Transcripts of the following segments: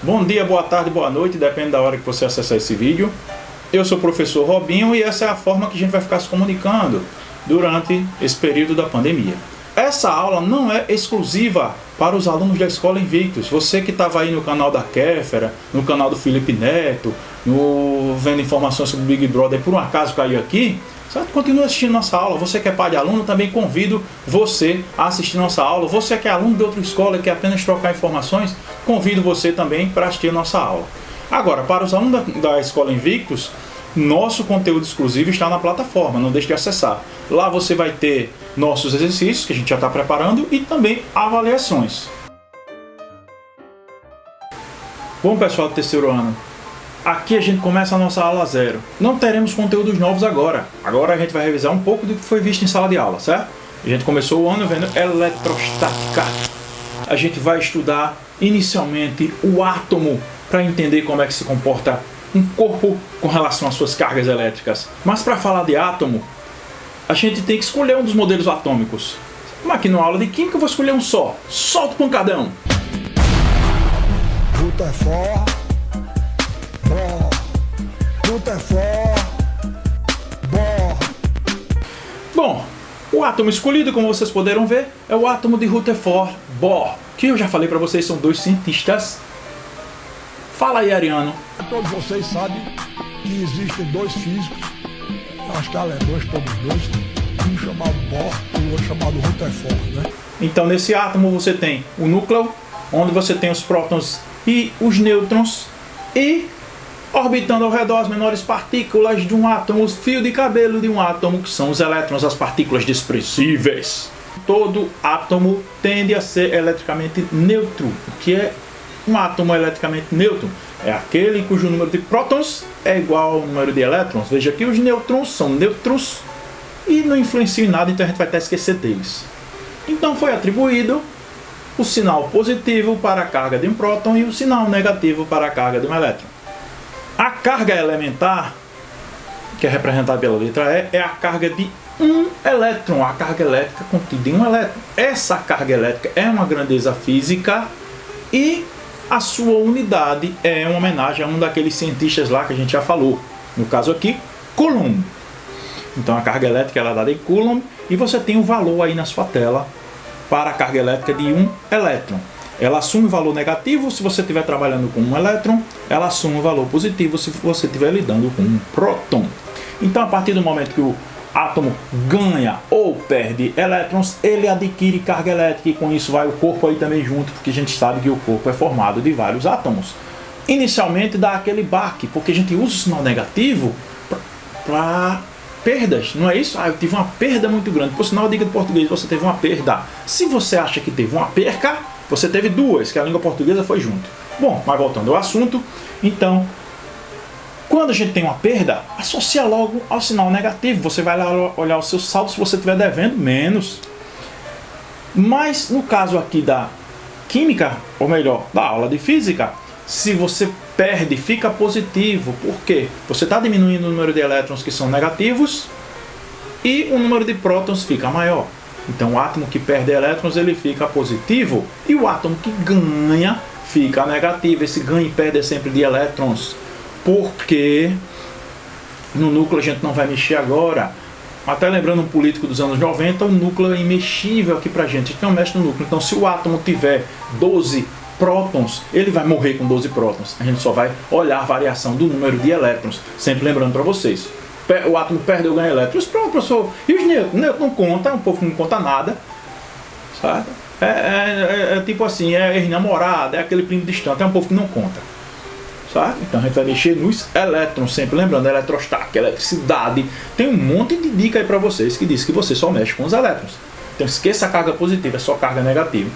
Bom dia, boa tarde, boa noite, depende da hora que você acessar esse vídeo. Eu sou o professor Robinho e essa é a forma que a gente vai ficar se comunicando durante esse período da pandemia. Essa aula não é exclusiva para os alunos da Escola Invictus. Você que estava aí no canal da Kéfera, no canal do Felipe Neto, vendo informações sobre o Big Brother, por um acaso caiu aqui, certo? Continua assistindo nossa aula. Você que é pai de aluno, também convido você a assistir nossa aula. Você que é aluno de outra escola e quer apenas trocar informações, convido você também para assistir nossa aula. Agora, para os alunos da Escola Invictus, nosso conteúdo exclusivo está na plataforma, não deixe de acessar. Lá você vai ter nossos exercícios, que a gente já está preparando, e também avaliações. Bom, pessoal do terceiro ano, aqui a gente começa a nossa aula zero. Não teremos conteúdos novos agora. Agora a gente vai revisar um pouco do que foi visto em sala de aula, certo? A gente começou o ano vendo eletrostática. A gente vai estudar inicialmente o átomo para entender como é que se comporta um corpo com relação às suas cargas elétricas. Mas para falar de átomo, a gente tem que escolher um dos modelos atômicos. Como aqui na aula de química eu vou escolher um só. Solta o pancadão! Rutherford, Bohr, Rutherford, Bohr. Bom, o átomo escolhido, como vocês puderam ver, é o átomo de Rutherford Bohr, que eu já falei para vocês, são dois cientistas. Fala aí, Ariano. Todos vocês sabem que existem dois físicos, acho que alemães todos dois, um chamado Bohr e o outro chamado Rutherford, né? Então, nesse átomo você tem o núcleo, onde você tem os prótons e os nêutrons, e orbitando ao redor as menores partículas de um átomo, os fios de cabelo de um átomo, que são os elétrons, as partículas desprezíveis. Todo átomo tende a ser eletricamente neutro. O que é um átomo eletricamente neutro? É aquele cujo número de prótons é igual ao número de elétrons. Veja que os nêutrons são neutros e não influenciam em nada, então a gente vai até esquecer deles. Então foi atribuído o sinal positivo para a carga de um próton e o sinal negativo para a carga de um elétron. A carga elementar, que é representada pela letra E, é a carga de um elétron, a carga elétrica contida em um elétron. Essa carga elétrica é uma grandeza física e a sua unidade é uma homenagem a um daqueles cientistas lá que a gente já falou. No caso aqui, Coulomb. Então a carga elétrica ela é dada em Coulomb e você tem um valor aí na sua tela para a carga elétrica de um elétron. Ela assume o valor negativo se você estiver trabalhando com um elétron, ela assume o valor positivo se você estiver lidando com um próton. Então a partir do momento que o átomo ganha ou perde elétrons, ele adquire carga elétrica e com isso vai o corpo aí também junto, porque a gente sabe que o corpo é formado de vários átomos. Inicialmente dá aquele baque, porque a gente usa o sinal negativo para perdas, não é isso? Eu tive uma perda muito grande. Por sinal, a dica do português, você teve uma perda. Se você acha que teve uma perca, você teve duas, que a língua portuguesa foi junto. Bom, mas voltando ao assunto, então, quando a gente tem uma perda, associa logo ao sinal negativo. Você vai lá olhar o seu saldo, se você estiver devendo, menos. Mas no caso aqui da química, ou melhor, da aula de física, se você perde, fica positivo. Por quê? Você está diminuindo o número de elétrons que são negativos e o número de prótons fica maior. Então o átomo que perde elétrons ele fica positivo e o átomo que ganha fica negativo. Esse ganho e perde é sempre de elétrons. Porque no núcleo a gente não vai mexer agora. Até lembrando um político dos anos 90, o núcleo é imexível aqui pra gente. A gente não mexe no núcleo. Então se o átomo tiver 12 prótons, ele vai morrer com 12 prótons. A gente só vai olhar a variação do número de elétrons. Sempre lembrando para vocês. O átomo perde ou ganha elétrons. Pronto, professor. E os nêutrons? Nêutron não conta, um povo que não conta nada. Sabe? É tipo assim, é ex-namorado, é aquele primo distante, é um povo que não conta. Sabe? Então a gente vai mexer nos elétrons, sempre lembrando, eletrostática, eletricidade. Tem um monte de dica aí para vocês que diz que você só mexe com os elétrons. Então esqueça a carga positiva, é só carga negativa.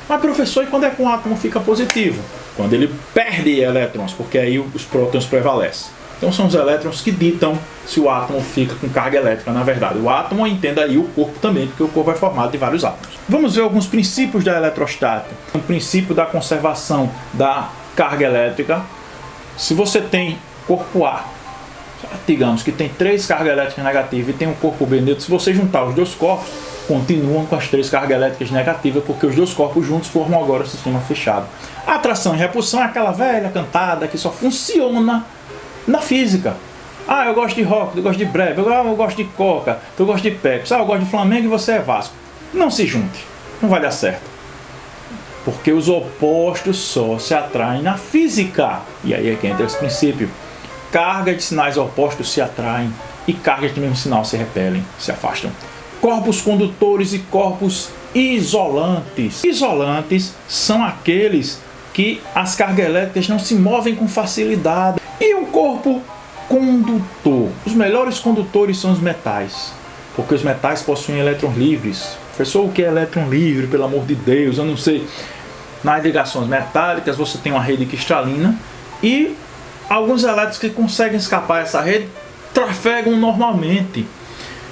Mas professor, e quando é que um átomo fica positivo? Quando ele perde elétrons, porque aí os prótons prevalecem. Então são os elétrons que ditam se o átomo fica com carga elétrica, na verdade. O átomo entenda aí o corpo também, porque o corpo é formado de vários átomos. Vamos ver alguns princípios da eletrostática. O princípio da conservação da carga elétrica. Se você tem corpo A, digamos que tem 3 cargas elétricas negativas e tem um corpo B neutro, se você juntar os dois corpos, continuam com as 3 cargas elétricas negativas, porque os 2 corpos juntos formam agora o sistema fechado. A atração e repulsão é aquela velha cantada que só funciona na física. Ah, eu gosto de rock, eu gosto de breve, eu gosto de coca, eu gosto de Pepsi, eu gosto de Flamengo e você é Vasco. Não se junte, não vai dar certo. Porque os opostos só se atraem na física. E aí é que entra esse princípio. Cargas de sinais opostos se atraem e cargas de mesmo sinal se repelem, se afastam. Corpos condutores e corpos isolantes. Isolantes são aqueles que as cargas elétricas não se movem com facilidade. E um corpo condutor. Os melhores condutores são os metais, porque os metais possuem elétrons livres. Professor, o que é elétron livre? Pelo amor de Deus, eu não sei. Nas ligações metálicas você tem uma rede cristalina e alguns elétrons que conseguem escapar dessa rede trafegam normalmente.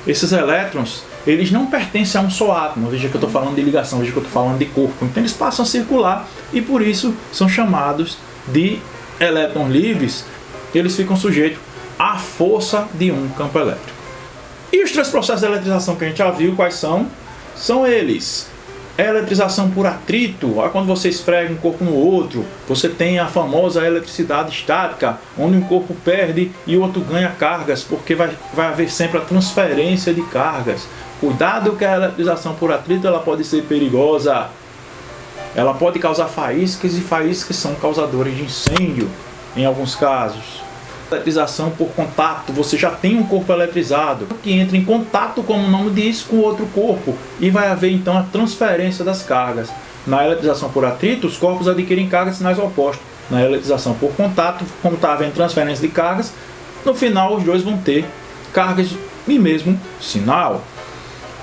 Esses elétrons, eles não pertencem a um só átomo. Veja que eu estou falando de ligação, veja que eu estou falando de corpo. Então eles passam a circular e por isso são chamados de elétrons livres. Eles ficam sujeitos à força de um campo elétrico. E os 3 processos de eletrização que a gente já viu, quais são? São eles: eletrização por atrito, quando você esfrega um corpo no outro, você tem a famosa eletricidade estática, onde um corpo perde e o outro ganha cargas, porque vai haver sempre a transferência de cargas. Cuidado que a eletrização por atrito ela pode ser perigosa. Ela pode causar faíscas e faíscas são causadores de incêndio em alguns casos. Eletrização por contato, você já tem um corpo eletrizado que entra em contato, como o nome diz, com outro corpo e vai haver então a transferência das cargas. Na eletrização por atrito, os corpos adquirem cargas de sinais opostos. Na eletrização por contato, como está havendo transferência de cargas, no final os dois vão ter cargas de mesmo sinal.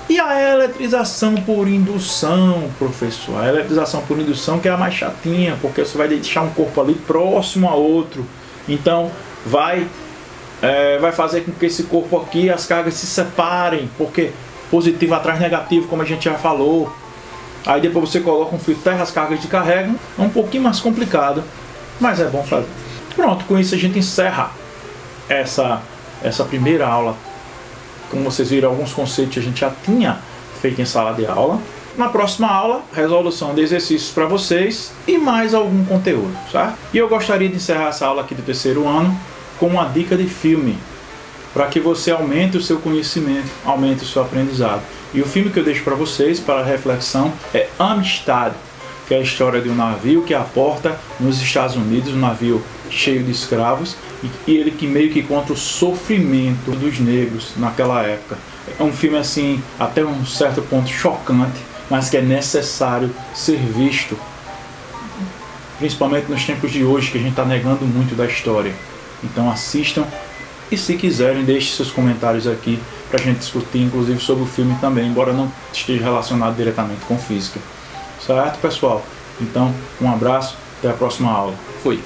E a eletrização por indução, professor? A eletrização por indução que é a mais chatinha, porque você vai deixar um corpo ali próximo a outro. Então vai fazer com que esse corpo aqui, as cargas se separem, porque positivo atrás negativo, como a gente já falou. Aí depois você coloca um fio terra, as cargas de carregam. É um pouquinho mais complicado, mas é bom fazer. Pronto, com isso a gente encerra essa primeira aula. Como vocês viram, alguns conceitos a gente já tinha feito em sala de aula. Na próxima aula, resolução de exercícios para vocês e mais algum conteúdo, certo? E eu gostaria de encerrar essa aula aqui do 3º ano com uma dica de filme, para que você aumente o seu conhecimento, aumente o seu aprendizado. E o filme que eu deixo para vocês, para reflexão, é Amistad, que é a história de um navio que aporta nos Estados Unidos, um navio cheio de escravos, e ele que meio que conta o sofrimento dos negros naquela época. É um filme assim, até um certo ponto chocante, mas que é necessário ser visto, principalmente nos tempos de hoje, que a gente está negando muito da história. Então assistam e, se quiserem, deixem seus comentários aqui para a gente discutir, inclusive sobre o filme também, embora não esteja relacionado diretamente com física. Certo, pessoal? Então, um abraço, até a próxima aula. Fui!